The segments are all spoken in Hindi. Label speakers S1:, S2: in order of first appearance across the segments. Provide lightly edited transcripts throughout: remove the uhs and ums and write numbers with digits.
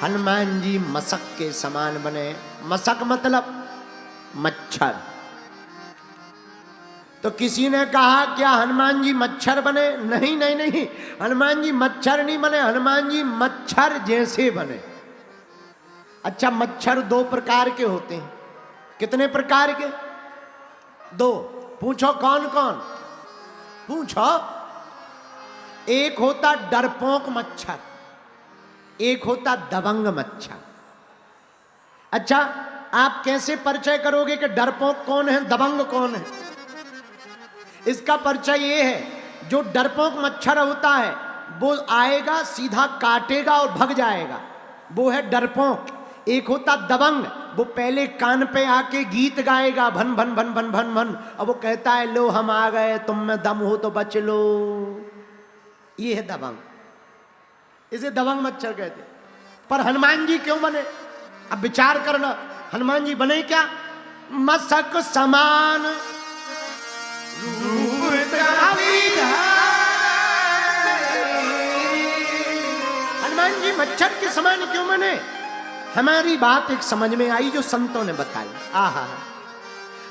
S1: हनुमान जी मशक के समान बने। मशक मतलब मच्छर। तो किसी ने कहा क्या हनुमान जी मच्छर बने? नहीं नहीं नहीं, हनुमान जी मच्छर नहीं बने, हनुमान जी मच्छर जैसे बने। अच्छा, मच्छर दो प्रकार के होते हैं। कितने प्रकार के? दो। पूछो कौन कौन? पूछो। एक होता डरपोक मच्छर, एक होता दबंग मच्छर। अच्छा, आप कैसे परिचय करोगे कि डरपोक कौन है, दबंग कौन है? इसका परिचय ये है, जो डरपोक मच्छर होता है वो आएगा सीधा काटेगा और भग जाएगा, वो है डरपोक। एक होता दबंग, वो पहले कान पे आके गीत गाएगा, भन भन भन भन भन भन, और वो कहता है लो हम आ गए, तुम में दम हो तो बच लो। ये है दबंग, इसे दबंग मच्छर कहते। पर हनुमान जी क्यों बने? अब विचार करना, हनुमान जी बने क्या? मशक समान हनुमान जी मच्छर के समान क्यों बने? हमारी बात एक समझ में आई जो संतों ने बताई। आहा,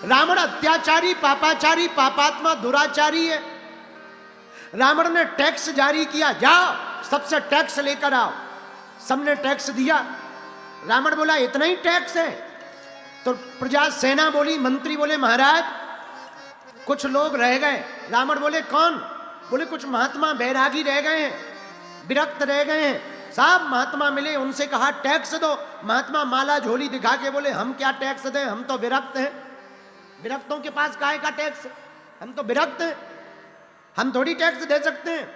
S1: रावण अत्याचारी, पापाचारी, पापात्मा, दुराचारी है। रावण ने टैक्स जारी किया, जाओ सबसे टैक्स लेकर आओ। सबने टैक्स दिया। रावण बोला इतना ही टैक्स है? तो प्रजा सेना बोली, मंत्री बोले महाराज कुछ लोग रह गए। रावण बोले कौन? बोले कुछ महात्मा बैरागी रह गए हैं, विरक्त रह गए हैं। सब महात्मा मिले, उनसे कहा टैक्स दो। महात्मा माला झोली दिखा के बोले हम क्या टैक्स दें, हम तो विरक्त हैं। विरक्तों के पास काहे का टैक्स? हम तो विरक्त हैं, हम थोड़ी टैक्स दे सकते हैं।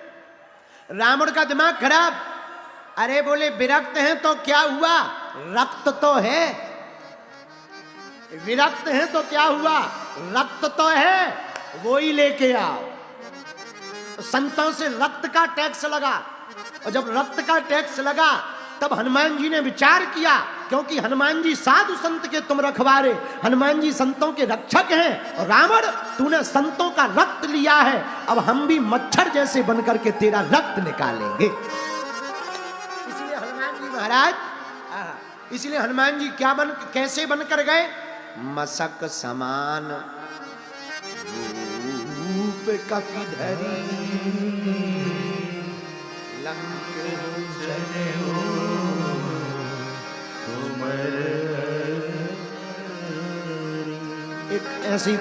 S1: रावण का दिमाग खराब। अरे बोले विरक्त हैं तो क्या हुआ, रक्त तो है। विरक्त हैं तो क्या हुआ, रक्त तो है, वो ही लेके आओ। तो संतों से रक्त का टैक्स लगा, और जब रक्त का टैक्स लगा तब हनुमान जी ने विचार किया, क्योंकि हनुमान जी साधु संत के तुम रखवारे, हनुमान जी संतों के रक्षक हैं। और रावण तूने संतों का रक्त लिया है, अब हम भी मच्छर जैसे बनकर के तेरा रक्त निकालेंगे। इसलिए हनुमान जी महाराज, इसलिए हनुमान जी क्या कैसे बनकर गए? मशक समान रूप कपिधरी, एक ऐसी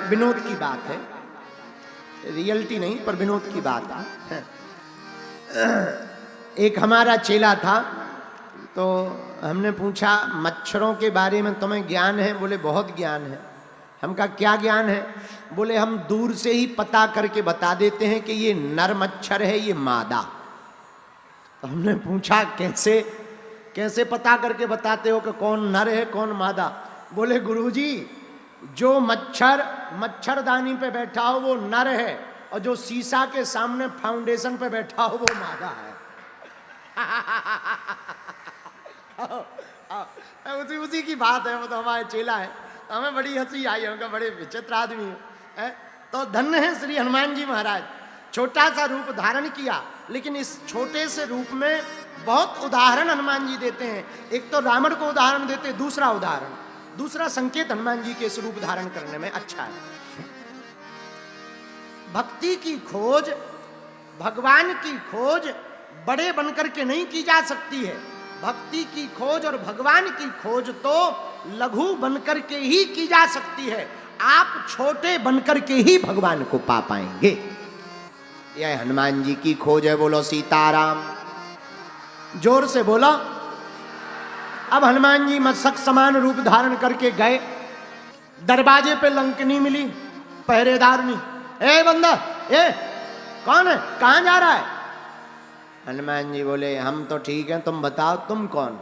S1: विनोद की बात है, रियलिटी नहीं पर विनोद की बात है। एक हमारा चेला था, तो हमने पूछा मच्छरों के बारे में तुम्हें ज्ञान है? बोले बहुत ज्ञान है। हम कहा क्या ज्ञान है? बोले हम दूर से ही पता करके बता देते हैं कि ये नर मच्छर है, ये मादा। तो हमने पूछा कैसे कैसे पता करके बताते हो कि कौन नर है कौन मादा? बोले गुरुजी जो मच्छर मच्छरदानी पे बैठा हो वो नर है, और जो शीशा के सामने फाउंडेशन पे बैठा हो वो मादा है। उसी की बात है, वो तो हमारे चेला है। हमें बड़ी हंसी आई, उनका बड़े विचित्र आदमी है। तो धन्य है श्री हनुमान जी महाराज, छोटा सा रूप धारण किया, लेकिन इस छोटे से रूप में बहुत उदाहरण हनुमान जी देते हैं। एक तो रावण को उदाहरण देते, दूसरा उदाहरण, दूसरा संकेत हनुमान जी के इस रूप धारण करने में अच्छा है। भक्ति की खोज, भगवान की खोज बड़े बनकर के नहीं की जा सकती है। भक्ति की खोज और भगवान की खोज तो लघु बनकर के ही की जा सकती है। आप छोटे बनकर के ही भगवान को पा पाएंगे। यह हनुमान जी की खोज है। बोलो सीताराम, जोर से बोलो। अब हनुमान जी मशक समान रूप धारण करके गए। दरवाजे पे लंकनी मिली, पहरेदार नहीं। ए बंदा, ए कौन है, कहां जा रहा है? हनुमान जी बोले हम तो ठीक हैं, तुम बताओ तुम कौन?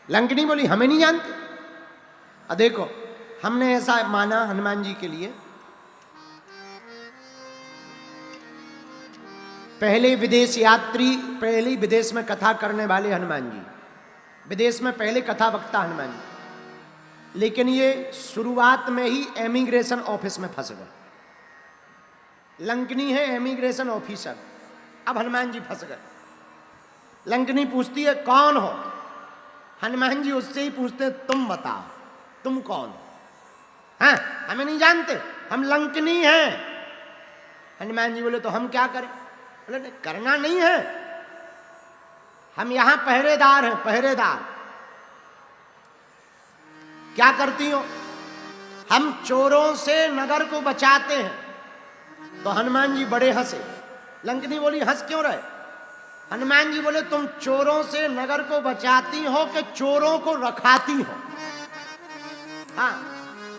S1: लंकनी बोली हमें नहीं जानते। देखो हमने ऐसा माना हनुमान जी के लिए, पहले विदेश यात्री, पहले विदेश में कथा करने वाले हनुमान जी, विदेश में पहले कथा वक्ता हनुमान जी, लेकिन ये शुरुआत में ही एमिग्रेशन ऑफिस में फंस गए। लंकनी है एमिग्रेशन ऑफिसर, अब हनुमान जी फंस गए। लंकनी पूछती है कौन हो? हनुमान जी उससे ही पूछते तुम बताओ तुम कौन हो? हाँ, हमें नहीं जानते, हम लंकनी हैं। हनुमान जी बोले तो हम क्या करें? बोले नहीं, करना नहीं है, हम यहां पहरेदार हैं, पहरेदार। क्या करती हो? हम चोरों से नगर को बचाते हैं। तो हनुमान जी बड़े हंसे। लंकनी बोली हंस क्यों रहे? हनुमान जी बोले तुम चोरों से नगर को बचाती हो कि चोरों को रखाती हो? हाँ,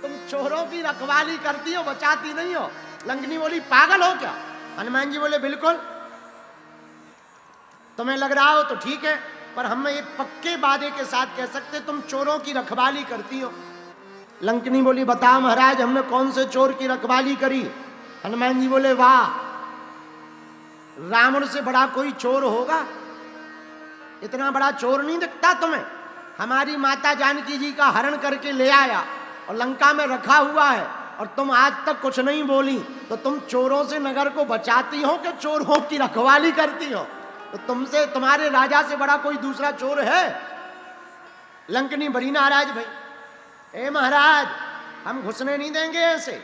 S1: तुम चोरों की रखवाली करती हो, बचाती नहीं हो। लंकनी बोली पागल हो क्या? हनुमान जी बोले बिल्कुल, तुम्हें लग रहा हो तो ठीक है, पर हम एक पक्के वादे के साथ कह सकते तुम चोरों की रखवाली करती हो। लंकनी बोली बताओ महाराज, हमने कौन से चोर की रखवाली करी? हनुमान जी बोले वाह, रावण से बड़ा कोई चोर होगा? इतना बड़ा चोर नहीं दिखता तुम्हें? हमारी माता जानकी जी का हरण करके ले आया और लंका में रखा हुआ है, और तुम आज तक कुछ नहीं बोली। तो तुम चोरों से नगर को बचाती हो कि चोरों की रखवाली करती हो? तो तुमसे, तुम्हारे राजा से बड़ा कोई दूसरा चोर है? लंकनी बड़ी नाराज भाई, ए महाराज हम घुसने नहीं देंगे ऐसे।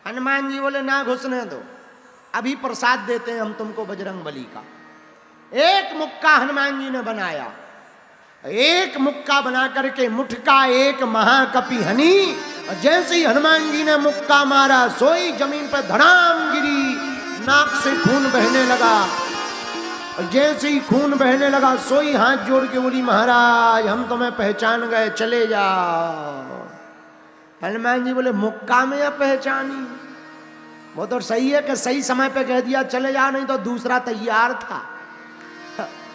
S1: हनुमान जी बोले ना घुसने दो, अभी प्रसाद देते हैं हम तुमको बजरंग बली का। एक मुक्का हनुमान जी ने बनाया, एक मुक्का बना करके मुठका एक महाकपि हनी, और जैसे ही हनुमान जी ने मुक्का मारा सोई जमीन पर धड़ाम गिरी, नाक से खून बहने लगा। और जैसे ही खून बहने लगा सोई हाथ जोड़ के बोली महाराज हम तुम्हें पहचान गए, चले जाओ। हनुमान जी बोले मुक्का में या पहचानी? वो तो सही है कि सही समय पे कह दिया चले जाओ, नहीं तो दूसरा तैयार था।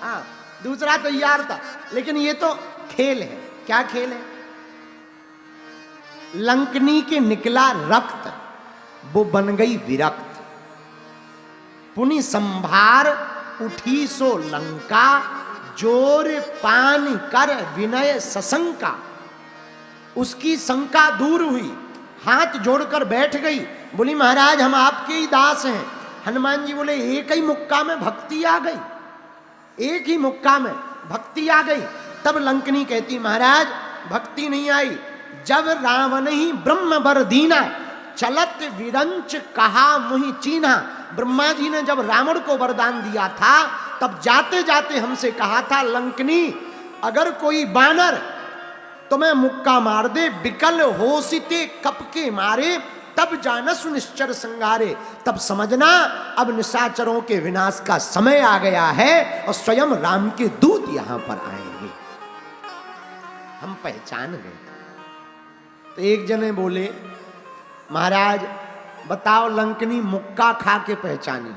S1: हाँ, दूसरा तैयार था, लेकिन ये तो खेल है। क्या खेल है? लंकनी के निकला रक्त, वो बन गई विरक्त। पुनि संभार उठी सो लंका, जोर पान कर विनय सशंका। उसकी शंका दूर हुई, हाथ जोड़कर बैठ गई, बोली महाराज हम आपके ही दास हैं। हनुमान जी बोले एक ही मुक्का में भक्ति आ गई, एक ही मुक्का में भक्ति आ गई। तब लंकनी कहती महाराज भक्ति नहीं आई, जब रावण ही ब्रह्म बर दीना, चलत विरंच कहा मुहि चीन्हा। ब्रह्मा जी ने जब रावण को वरदान दिया था तब जाते जाते हमसे कहा था लंकनी अगर कोई बानर तुम्हें मुक्का मार दे, बिकल होसिते कप के मारे, तब जानस निश्चर संगारे। तब समझना अब निशाचरों के विनाश का समय आ गया है और स्वयं राम के दूत यहां पर आएंगे। हम पहचान गए। तो एक जने बोले महाराज बताओ लंकनी मुक्का खा के पहचानी।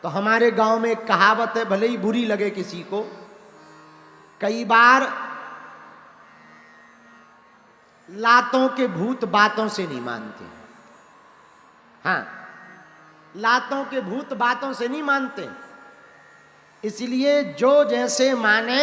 S1: तो हमारे गांव में एक कहावत है, भले ही बुरी लगे किसी को, कई बार लातों के भूत बातों से नहीं मानते। हाँ, लातों के भूत बातों से नहीं मानते, इसलिए जो जैसे माने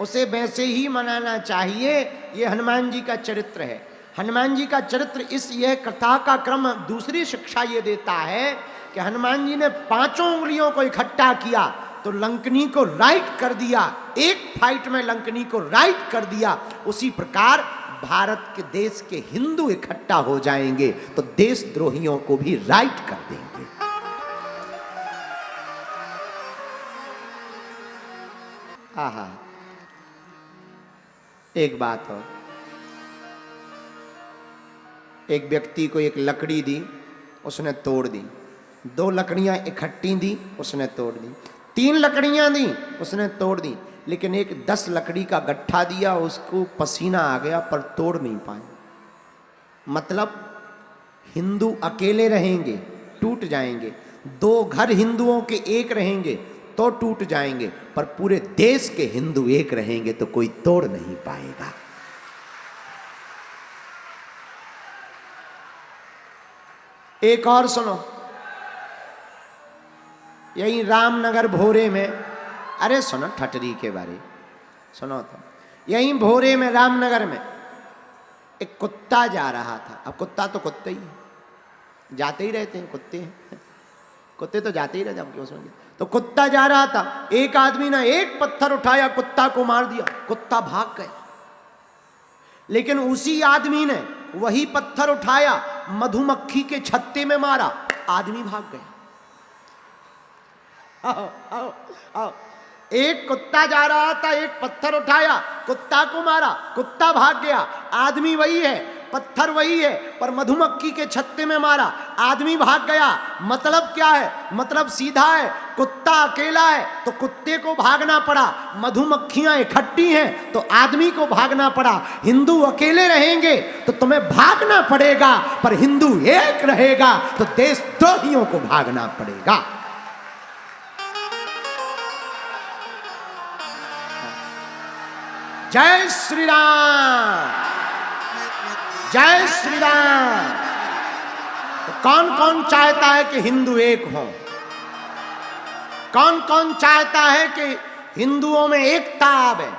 S1: उसे वैसे ही मनाना चाहिए। ये हनुमान जी का चरित्र है। हनुमान जी का चरित्र इस यह कथा का क्रम दूसरी शिक्षा ये देता है कि हनुमान जी ने पांचों उंगलियों को इकट्ठा किया तो लंकनी को राइट कर दिया, एक फाइट में लंकनी को राइट कर दिया। उसी प्रकार भारत के देश के हिंदू इकट्ठा हो जाएंगे तो देशद्रोहियों को भी राइट कर देंगे। आहा, एक बात और, एक व्यक्ति को एक लकड़ी दी, उसने तोड़ दी। दो लकड़ियां इकट्ठी दी, उसने तोड़ दी। तीन लकड़ियां दी, उसने तोड़ दी। लेकिन एक 10 लकड़ी का गट्ठा दिया, उसको पसीना आ गया पर तोड़ नहीं पाए। मतलब हिंदू अकेले रहेंगे टूट जाएंगे, दो घर हिंदुओं के एक रहेंगे तो टूट जाएंगे, पर पूरे देश के हिंदू एक रहेंगे तो कोई तोड़ नहीं पाएगा। एक और सुनो, यही रामनगर भोरे में, अरे सुनो ठटरी के बारे सुनो तो, यही भोरे में रामनगर में एक कुत्ता जा रहा था। अब कुत्ता तो कुत्ते ही जाते ही रहते हैं, कुत्ते हैं, कुत्ते तो जाते ही रहते हैं उसमें। तो कुत्ता जा रहा था, एक आदमी ने एक पत्थर उठाया, कुत्ता को मार दिया, कुत्ता भाग गया। लेकिन उसी आदमी ने वही पत्थर उठाया, मधुमक्खी के छत्ते में मारा, आदमी भाग गया। आओ, आओ, आओ। एक कुत्ता जा रहा था, एक पत्थर उठाया, कुत्ता को मारा, कुत्ता भाग गया, आदमी वही है, पत्थर वही है, पर मधुमक्खी के छत्ते में मारा, आदमी भाग गया। मतलब क्या है? मतलब सीधा है, कुत्ता अकेला है तो कुत्ते को भागना पड़ा, मधुमक्खियां इकट्ठी हैं तो आदमी को भागना पड़ा। हिंदू अकेले रहेंगे तो तुम्हें भागना पड़ेगा, पर हिंदू एक रहेगा तो देशद्रोहियों को भागना पड़ेगा। जय श्री राम, जय श्री राम। तो कौन कौन चाहता है कि हिंदू एक हो? कौन कौन चाहता है कि हिंदुओं में एकता आवे?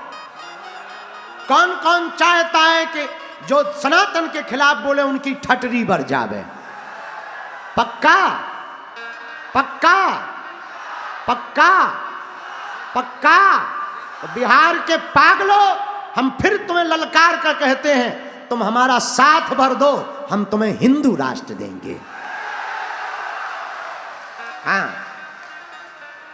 S1: कौन कौन चाहता है कि जो सनातन के खिलाफ बोले उनकी ठटरी भर जावे? पक्का पक्का पक्का पक्का। तो बिहार के पागलों, हम फिर तुम्हें ललकार कर कहते हैं, तुम हमारा साथ भर दो, हम तुम्हें हिंदू राष्ट्र देंगे। हाँ,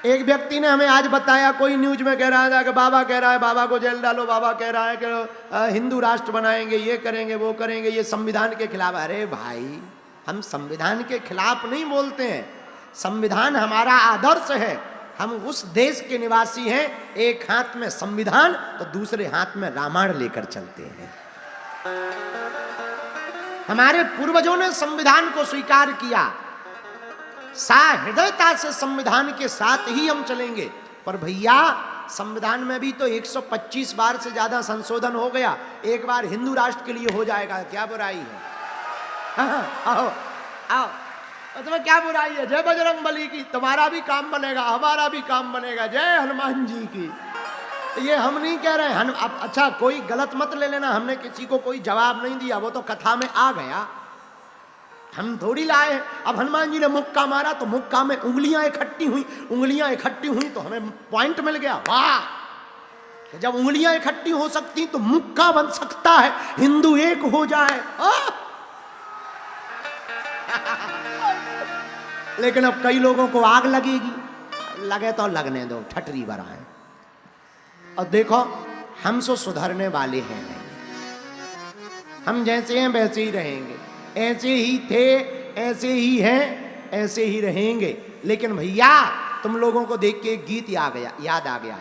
S1: एक व्यक्ति ने हमें आज बताया, कोई न्यूज में कह रहा था कि बाबा कह रहा है बाबा को जेल डालो, बाबा कह रहा है कि हिंदू राष्ट्र बनाएंगे, ये करेंगे वो करेंगे, ये संविधान के खिलाफ। अरे भाई, हम संविधान के खिलाफ नहीं बोलते हैं, संविधान हमारा आदर्श है। हम उस देश के निवासी हैं, एक हाथ में संविधान तो दूसरे हाथ में रामायण लेकर चलते हैं। हमारे पूर्वजों ने संविधान को स्वीकार किया, सहृदयता से संविधान के साथ ही हम चलेंगे। पर भैया, संविधान में भी तो 125 बार से ज्यादा संशोधन हो गया, एक बार हिंदू राष्ट्र के लिए हो जाएगा, क्या बुराई है? आओ आओ, तुम्हें क्या बुराई है? जय बजरंग बली की, तुम्हारा भी काम बनेगा, हमारा भी काम बनेगा। जय हनुमान जी की। ये हम नहीं कह रहे हैं। अब अच्छा, कोई गलत मत ले लेना, हमने किसी को कोई जवाब नहीं दिया, वो तो कथा में आ गया, हम थोड़ी लाए। अब हनुमान जी ने मुक्का मारा तो मुक्का में उंगलियां इकट्ठी हुई, उंगलियां इकट्ठी हुई तो हमें पॉइंट मिल गया। वाह, जब उंगलियां इकट्ठी हो सकती तो मुक्का बन सकता है, हिंदू एक हो जाए। लेकिन अब कई लोगों को आग लगेगी, लगे तो लगने दो, ठटरी भरा है। और देखो, हम सो सुधरने वाले हैं नहीं, हम जैसे हैं वैसे ही रहेंगे, ऐसे ही थे ऐसे ही हैं ऐसे ही रहेंगे। लेकिन भैया, तुम लोगों को देख के एक गीत याद आ गया।